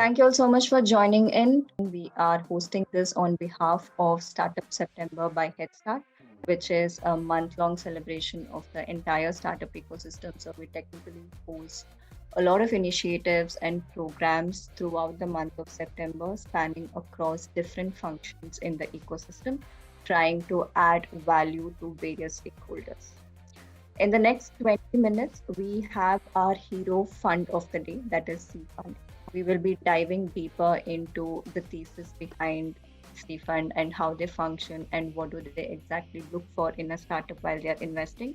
Thank you all so much for joining in. We are hosting this on behalf of Startup September by Headstart, which is a month-long celebration of the entire startup ecosystem. So we technically host a lot of initiatives and programs throughout the month of September, spanning across different functions in the ecosystem, trying to add value to various stakeholders. In the next 20 minutes, we have our hero fund of the day, that is seafund. We will be diving deeper into the thesis behind seafund and how they function and what do they exactly look for in a startup while they are investing.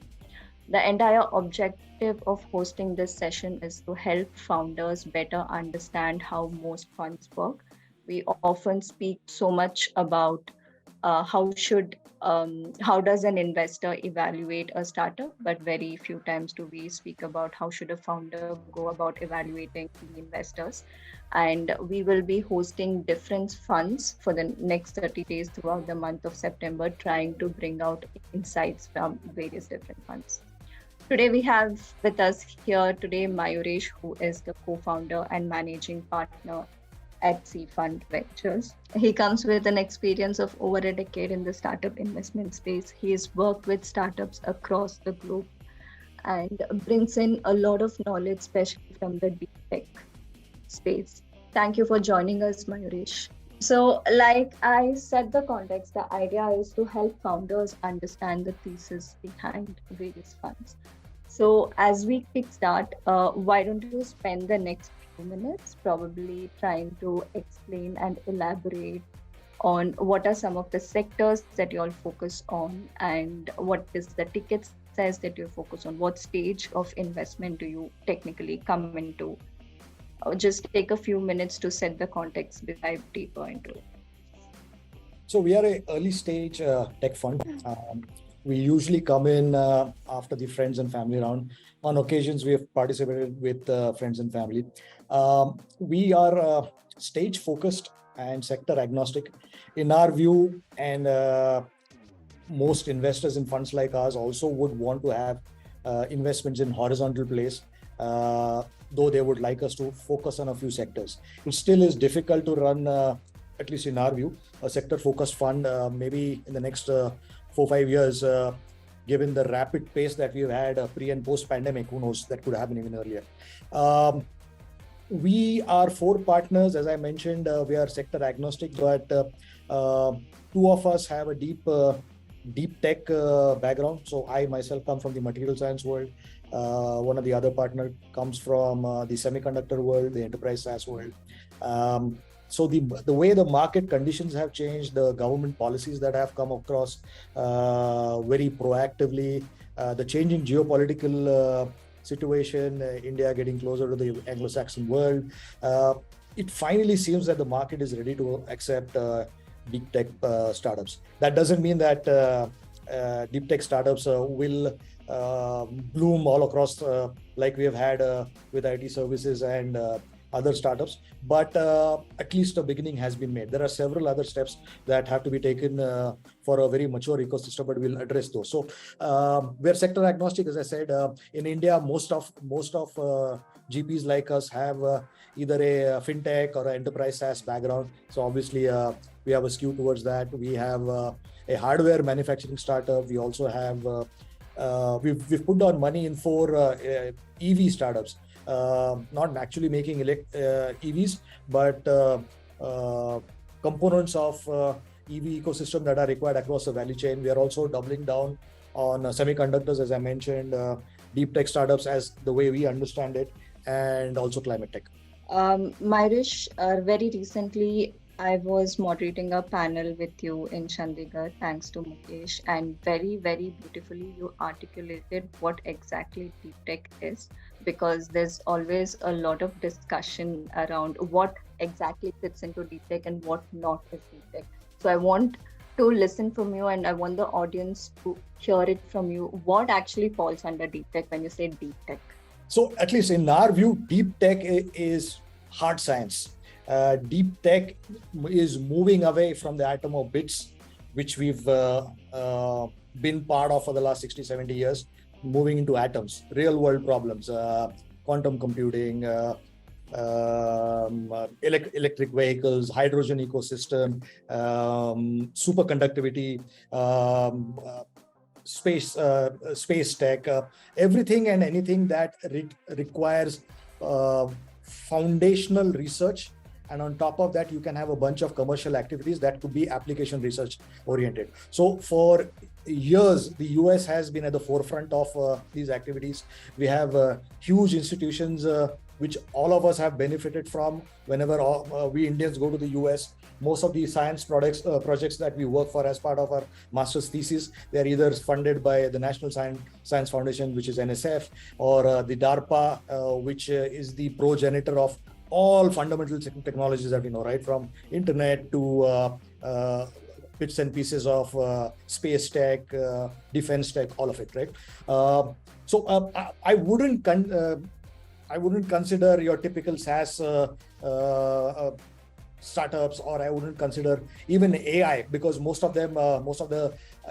The entire objective of hosting this session is to help founders better understand how most funds work. We often speak so much about how does an investor evaluate a startup, but very few times do we speak about how should a founder go about evaluating the investors. And we will be hosting different funds for the next 30 days throughout the month of September, trying to bring out insights from various different funds. Today we have with us here today Mayuresh, who is the co-founder and managing partner at seafund Ventures. He comes with an experience of over a decade in the startup investment space. He has worked with startups across the globe and brings in a lot of knowledge, especially from the deep tech space. Thank you for joining us, Mayuresh. So, like I set the context, the idea is to help founders understand the thesis behind various funds. So, as we kickstart, why don't you spend the next few minutes probably trying to explain and elaborate on what are some of the sectors that you all focus on and what is the ticket size that you focus on? What stage of investment do you technically come into? Just take a few minutes to set the context, dive deeper into it. So we are a early stage tech fund. We usually come in after the friends and family round. On occasions, we have participated with friends and family. We are stage focused and sector agnostic. In our view, and most investors in funds like ours also would want to have investments in horizontal plays, though they would like us to focus on a few sectors. It still is difficult to run, at least in our view, a sector-focused fund maybe in the next 4-5 years, given the rapid pace that we've had pre and post pandemic. Who knows, that could happen even earlier. We are 4 partners. As I mentioned, we are sector agnostic, but 2 of us have a deep tech background. So I myself come from the material science world. One of the other partner comes from the semiconductor world, the enterprise SaaS world. So the way the market conditions have changed, the government policies that have come across very proactively, the changing geopolitical situation, India getting closer to the Anglo-Saxon world, it finally seems that the market is ready to accept deep tech startups. That doesn't mean that deep tech startups will bloom all across like we have had with IT services and other startups, but at least a beginning has been made. There are several other steps that have to be taken for a very mature ecosystem, but we'll address those. So we're sector agnostic, as I said. In India, most of GPs like us have either a fintech or an enterprise SaaS background. So obviously we have a skew towards that. We have a hardware manufacturing startup. We also have we've put down money in 4 EV startups. Not actually making EVs, but components of EV ecosystem that are required across the value chain. We are also doubling down on semiconductors, as I mentioned, deep tech startups as the way we understand it, and also climate tech. Mayuresh, very recently I was moderating a panel with you in Chandigarh, thanks to Mukesh, and very, very beautifully you articulated what exactly deep tech is, because there's always a lot of discussion around what exactly fits into deep tech and what not is deep tech. So I want to listen from you and I want the audience to hear it from you. What actually falls under deep tech when you say deep tech? So at least in our view, deep tech is hard science. Deep tech is moving away from the atom of bits, which we've been part of for the last 60, 70 years, moving into atoms, real world problems, quantum computing, electric vehicles, hydrogen ecosystem, superconductivity, space tech, everything and anything that requires foundational research. And on top of that, you can have a bunch of commercial activities that could be application research oriented. So for years, the US has been at the forefront of these activities. We have huge institutions which all of us have benefited from. Whenever we Indians go to the US, most of the science projects that we work for as part of our master's thesis, they're either funded by the National Science Foundation, which is NSF, or the DARPA, which is the progenitor of all fundamental technologies that we know, right from internet to bits and pieces of space tech, defense tech, all of it, right? I wouldn't consider your typical SaaS startups, or I wouldn't consider even AI, because most of the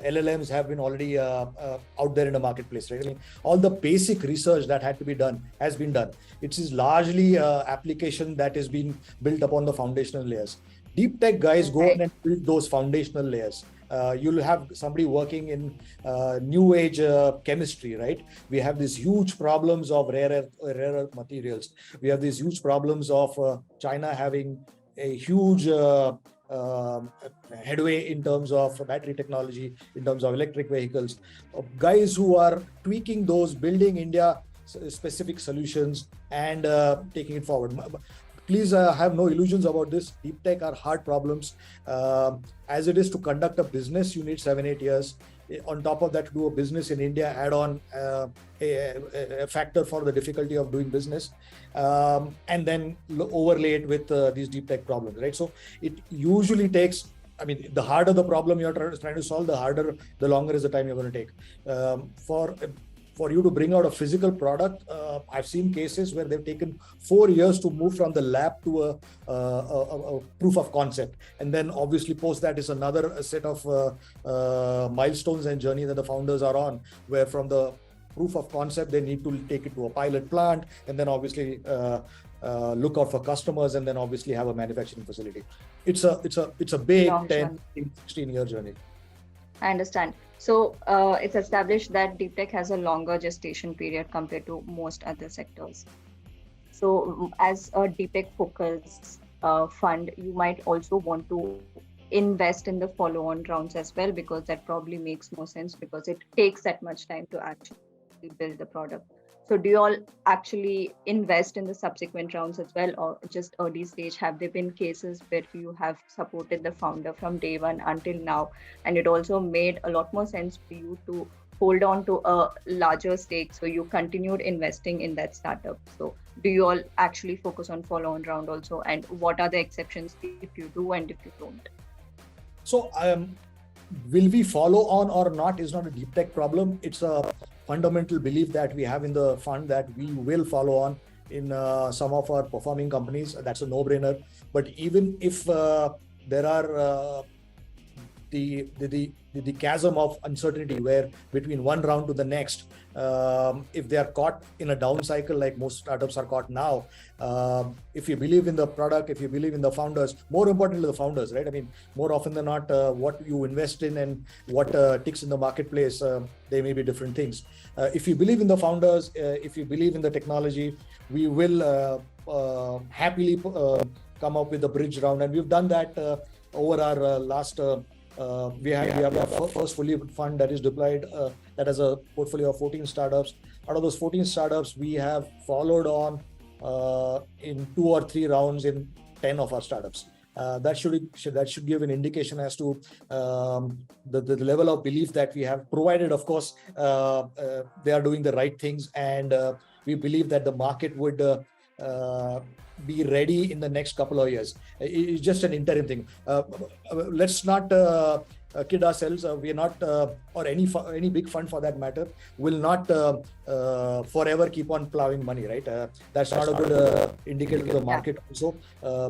LLMs have been already out there in the marketplace, right? I mean, all the basic research that had to be done has been done. It is largely application that is being built upon the foundational layers. Deep tech guys go in and build those foundational layers. You'll have somebody working in new age chemistry, right? We have these huge problems of rare earth materials. We have these huge problems of China having a huge headway in terms of battery technology, in terms of electric vehicles. Guys who are tweaking those, building India specific solutions and taking it forward. Please have no illusions about this. Deep tech are hard problems. As it is to conduct a business, you need 7-8 years. On top of that, to do a business in India, add on a factor for the difficulty of doing business, and then overlay it with these deep tech problems, right? So it usually takes, I mean, the harder the problem you're trying to solve, the longer is the time you're going to take. For you to bring out a physical product, I've seen cases where they've taken 4 years to move from the lab to a proof of concept. And then obviously post that is another set of milestones and journey that the founders are on, where from the proof of concept, they need to take it to a pilot plant, and then obviously look out for customers, and then obviously have a manufacturing facility. It's a big 10, 16-year journey. I understand. So it's established that deep tech has a longer gestation period compared to most other sectors. So as a deep tech focused fund, you might also want to invest in the follow-on rounds as well, because that probably makes more sense, because it takes that much time to actually build the product. So do you all actually invest in the subsequent rounds as well, or just early stage? Have there been cases where you have supported the founder from day one until now, and it also made a lot more sense for you to hold on to a larger stake, so you continued investing in that startup? So do you all actually focus on follow-on round also, and what are the exceptions if you do and if you don't? So will we follow on or not is not a deep tech problem. It's a fundamental belief that we have in the fund that we will follow on in some of our performing companies. That's a no-brainer. But even if there are the chasm of uncertainty where between one round to the next, if they are caught in a down cycle like most startups are caught now, if you believe in the product, if you believe in the founders, more importantly the founders, right? I mean, more often than not, what you invest in and what ticks in the marketplace, they may be different things. If you believe in the founders, if you believe in the technology, we will happily come up with a bridge round, and we've done that over our last. We have our first fully fund that is deployed that has a portfolio of 14 startups. Out of those 14 startups, we have followed on in 2 or 3 rounds in 10 of our startups. That should give an indication as to the level of belief that we have provided. Of course, they are doing the right things, and we believe that the market would be ready in the next couple of years. It's just an interim thing. Let's not kid ourselves. We are not, or any big fund for that matter, will not forever keep on plowing money, right? That's not a good indicator to the market also,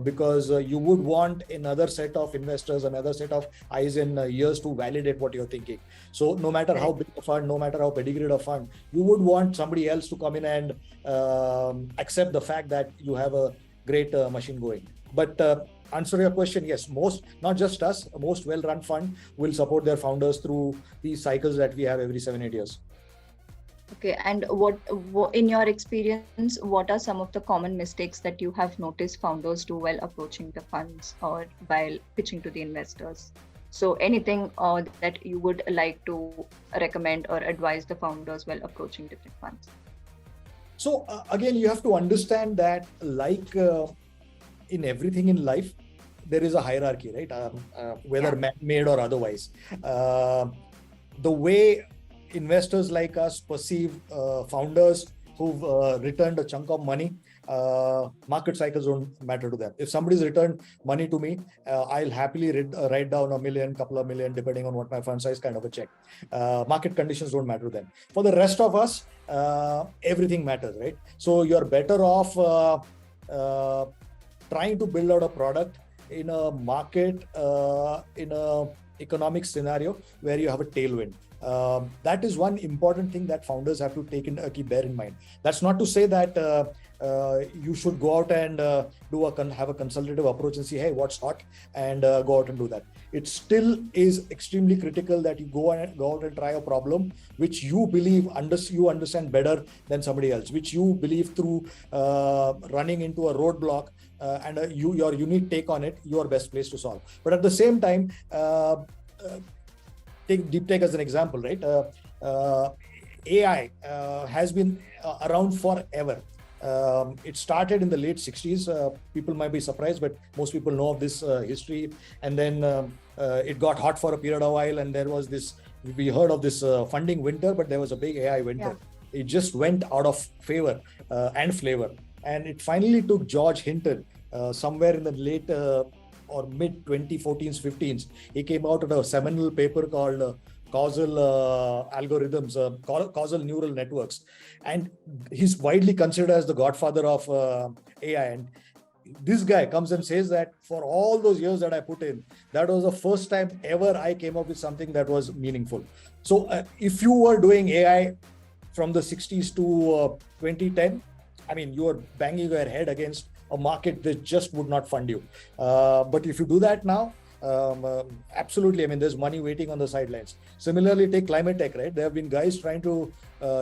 because you would want another set of investors, another set of eyes in years to validate what you're thinking. So no matter how big a fund, no matter how pedigreed a fund, you would want somebody else to come in and accept the fact that you have a great machine going. But answer your question, yes, most, not just us, most well-run fund will support their founders through these cycles that we have every 7-8 years. Okay, and what in your experience, what are some of the common mistakes that you have noticed founders do while approaching the funds or while pitching to the investors? So anything that you would like to recommend or advise the founders while approaching different funds? So again, you have to understand that, like in everything in life, there is a hierarchy, right? Whether man-made or otherwise. The way investors like us perceive founders who've returned a chunk of money, market cycles don't matter to them. If somebody's returned money to me, I'll happily write down $1 million, couple of million, depending on what my fund size, kind of a check. Market conditions don't matter to them. For the rest of us, everything matters, right? So you're better off trying to build out a product in a market, in a economic scenario where you have a tailwind. That is one important thing that founders have to bear in mind. That's not to say that you should go out and have a consultative approach and say, hey, what's hot, and go out and do that. It still is extremely critical that you go out and try a problem which you believe you understand better than somebody else, which you believe through running into a roadblock and your unique take on it, you are best placed to solve. But at the same time, take deep tech as an example, right? AI has been around forever. It started in the late 60s. People might be surprised, but most people know of this history. And then it got hot for a period of a while, and there was this, we heard of this funding winter, but there was a big AI winter. Yeah. It just went out of favor and flavor. And it finally took George Hinton somewhere in the late or mid 2014s, 15s. He came out with a seminal paper called causal algorithms, causal neural networks. And he's widely considered as the godfather of AI. And this guy comes and says that for all those years that I put in, that was the first time ever I came up with something that was meaningful. So if you were doing AI from the 60s to 2010, I mean, you are banging your head against a market that just would not fund you. But if you do that now, absolutely, I mean, there's money waiting on the sidelines. Similarly, take climate tech, right? There have been guys trying to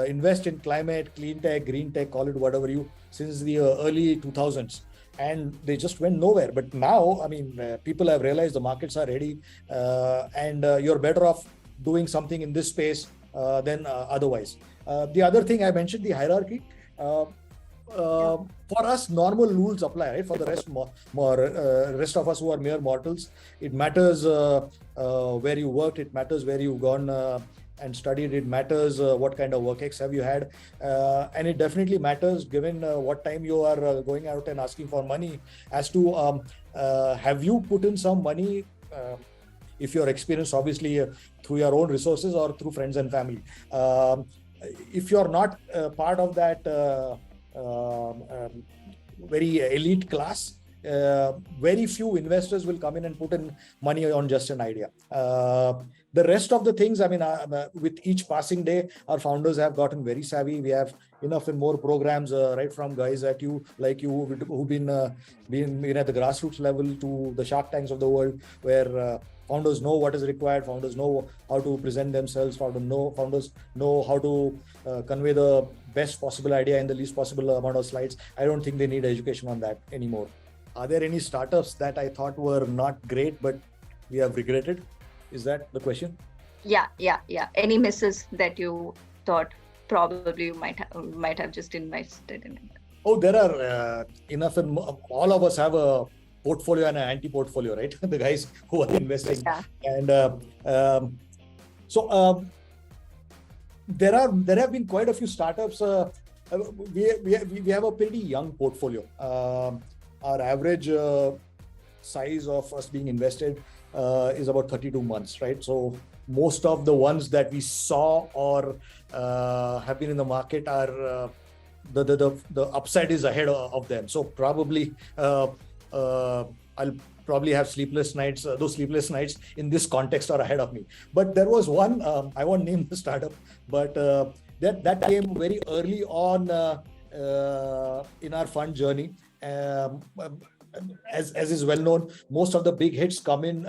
invest in climate, clean tech, green tech, call it whatever you, since the early 2000s. And they just went nowhere. But now, I mean, people have realized the markets are ready, and you're better off doing something in this space than otherwise. The other thing I mentioned, the hierarchy. For us, normal rules apply, right? For the rest of us who are mere mortals, it matters where you worked, it matters where you've gone and studied, it matters what kind of work ex have you had, and it definitely matters given what time you are going out and asking for money, as to have you put in some money, if you're experienced, obviously through your own resources or through friends and family. If you're not part of that very elite class, very few investors will come in and put in money on just an idea. The rest of the things, I mean, with each passing day, our founders have gotten very savvy. We have enough and more programs, right from guys like you who've been at the grassroots level to the Shark Tanks of the world, where founders know what is required, founders know how to present themselves, founders know how to convey the best possible idea in the least possible amount of slides. I don't think they need education on that anymore. Are there any startups that I thought were not great, but we have regretted? Is that the question? Yeah. Any misses that you thought probably you might have just invested in it? Oh, there are enough, and all of us have a portfolio and an anti-portfolio, right? The guys who are investing. Yeah. And so there have been quite a few startups. We have a pretty young portfolio. Our average size of us being invested is about 32 months, right? So most of the ones that we saw or have been in the market are the upside is ahead of them. So probably I'll probably have sleepless nights. Those sleepless nights in this context are ahead of me. But there was one, I won't name the startup, but that came very early on in our fund journey. As is well known, most of the big hits come in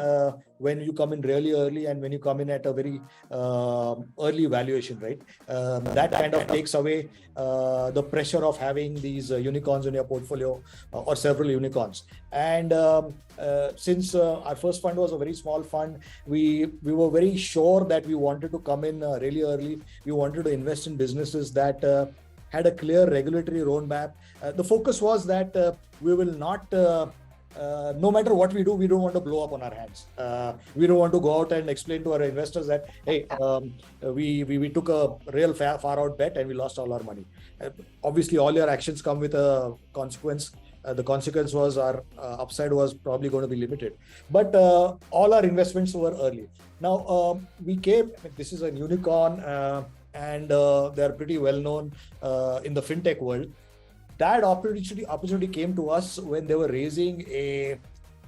when you come in really early and when you come in at a very early valuation, right? That kind of takes away the pressure of having these unicorns in your portfolio or several unicorns. And since our first fund was a very small fund, we were very sure that we wanted to come in really early. We wanted to invest in businesses that had a clear regulatory roadmap. The focus was that we will not, no matter what we do, we don't want to blow up on our hands. We don't want to go out and explain to our investors that, hey, we took a real far out bet and we lost all our money. Obviously, all your actions come with a consequence. The consequence was our upside was probably going to be limited. But all our investments were early. Now, we came, this is a unicorn, and they're pretty well known in the fintech world. That opportunity came to us when they were raising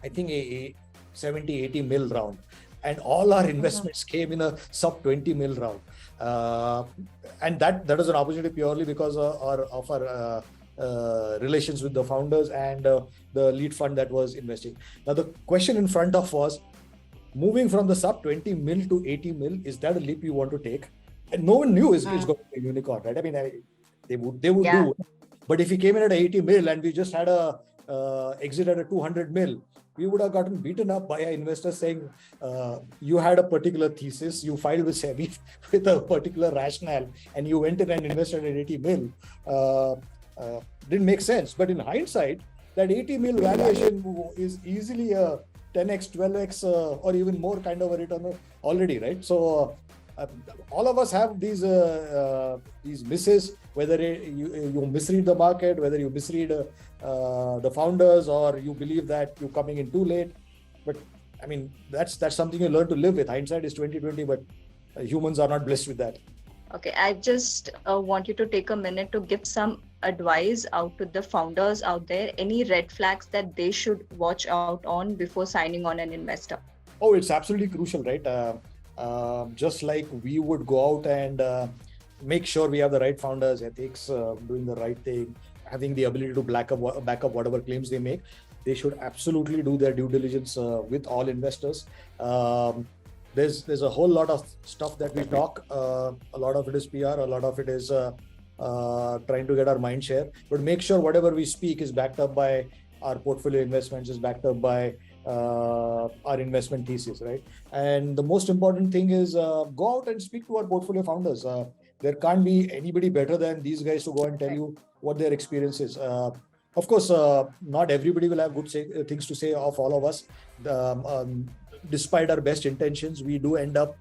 I think a 70-80 mil round, and all our investments came in a sub 20 mil round, and that was an opportunity purely because of our relations with the founders and the lead fund that was investing. Now the question in front of was, moving from the sub 20 mil to 80 mil, is that a leap you want to take? And no one knew it's going to be a unicorn, right? I mean, they would do. But if he came in at 80 mil and we just had a exit at a 200 mil, we would have gotten beaten up by our investors saying, you had a particular thesis, you filed with SEBI with a particular rationale, and you went in and invested at 80 mil. Didn't make sense. But in hindsight, that 80 mil valuation is easily a 10x, 12x, or even more kind of a return already, right? So all of us have these misses, whether you misread the market, whether you misread the founders, or you believe that you're coming in too late. But I mean, that's something you learn to live with. Hindsight is 20/20, but humans are not blessed with that. Okay, I just want you to take a minute to give some advice out to the founders out there. Any red flags that they should watch out on before signing on an investor? Oh, it's absolutely crucial, right? Just like we would go out and make sure we have the right founders, ethics, doing the right thing, having the ability to back up whatever claims they make, they should absolutely do their due diligence with all investors. There's a whole lot of stuff that we talk. A lot of it is PR, a lot of it is trying to get our mind share. But make sure whatever we speak is backed up by our portfolio investments, is backed up by our investment thesis, right? And the most important thing is go out and speak to our portfolio founders. There can't be anybody better than these guys to go and tell you what their experience is. Of course, not everybody will have good things to say of all of us. Despite our best intentions, we do end up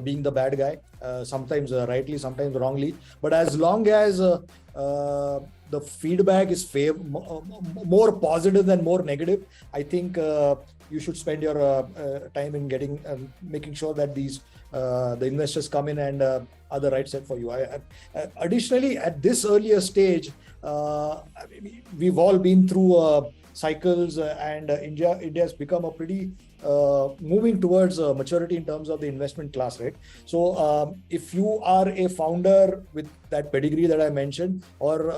being the bad guy, sometimes rightly, sometimes wrongly. But as long as the feedback is more positive than more negative, I think you should spend your time in making sure that the investors come in and are the right set for you. Additionally, at this earlier stage, we've all been through cycles, and India has become a pretty moving towards maturity in terms of the investment class, right? So if you are a founder with that pedigree that I mentioned, or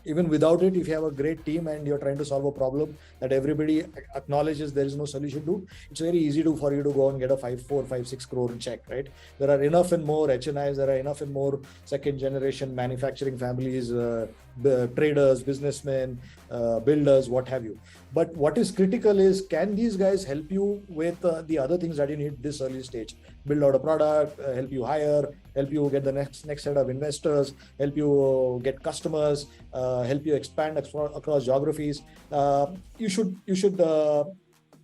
even without it, if you have a great team and you're trying to solve a problem that everybody acknowledges there is no solution to, it's very easy for you to go and get a 4, 5, 6 crore check, right? There are enough and more HNIs, there are enough and more second generation manufacturing families, traders, businessmen, builders, what have you. But what is critical is, can these guys help you with the other things that you need this early stage? Build out a product, help you hire, help you get the next set of investors, help you get customers, help you expand across geographies. You should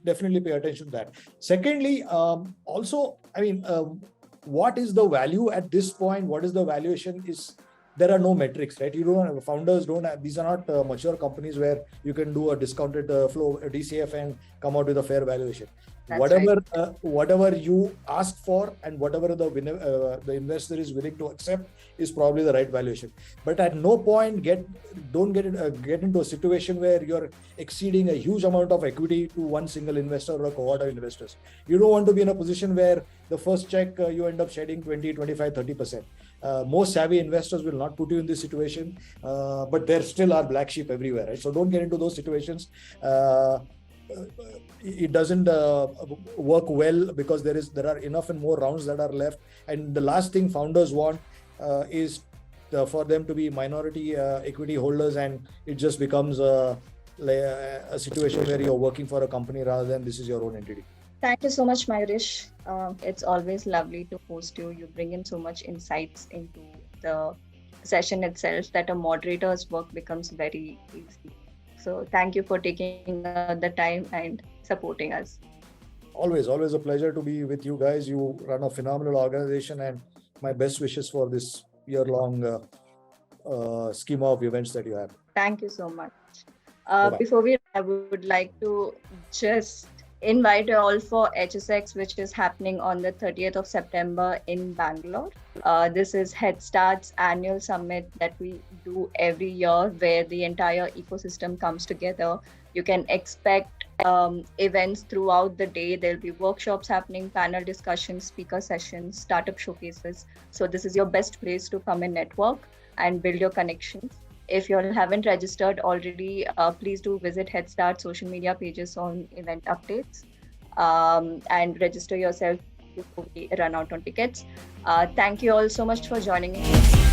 definitely pay attention to that. Secondly, also, I mean, what is the value at this point? What is the valuation is there are no metrics, right? Founders don't have, these are not mature companies where you can do a discounted flow DCF and come out with a fair valuation. That's right. Whatever you ask for and whatever the investor is willing to accept is probably the right valuation. But at no point get into a situation where you're exceeding a huge amount of equity to one single investor or a cohort of investors. You don't want to be in a position where the first check you end up shedding 20, 25, 30%. Most savvy investors will not put you in this situation, but there still are black sheep everywhere, right? So don't get into those situations. It doesn't work well because there are enough and more rounds that are left. And the last thing founders want is for them to be minority equity holders, and it just becomes a situation where you're working for a company rather than this is your own entity. Thank you so much, Mayuresh. It's always lovely to host you. You bring in so much insights into the session itself that a moderator's work becomes very easy. So thank you for taking the time and supporting us. Always a pleasure to be with you guys. You run a phenomenal organization, and my best wishes for this year-long schema of events that you have. Thank you so much. Bye-bye. Before I would like to just invite you all for HSX, which is happening on the 30th of September in Bangalore. This is Headstart's annual summit that we do every year, where the entire ecosystem comes together. You can expect events throughout the day. There'll be workshops happening, panel discussions, speaker sessions, startup showcases. So this is your best place to come and network and build your connections. If you haven't registered already, please do visit Headstart social media pages on event updates and register yourself before we run out on tickets. Thank you all so much for joining in.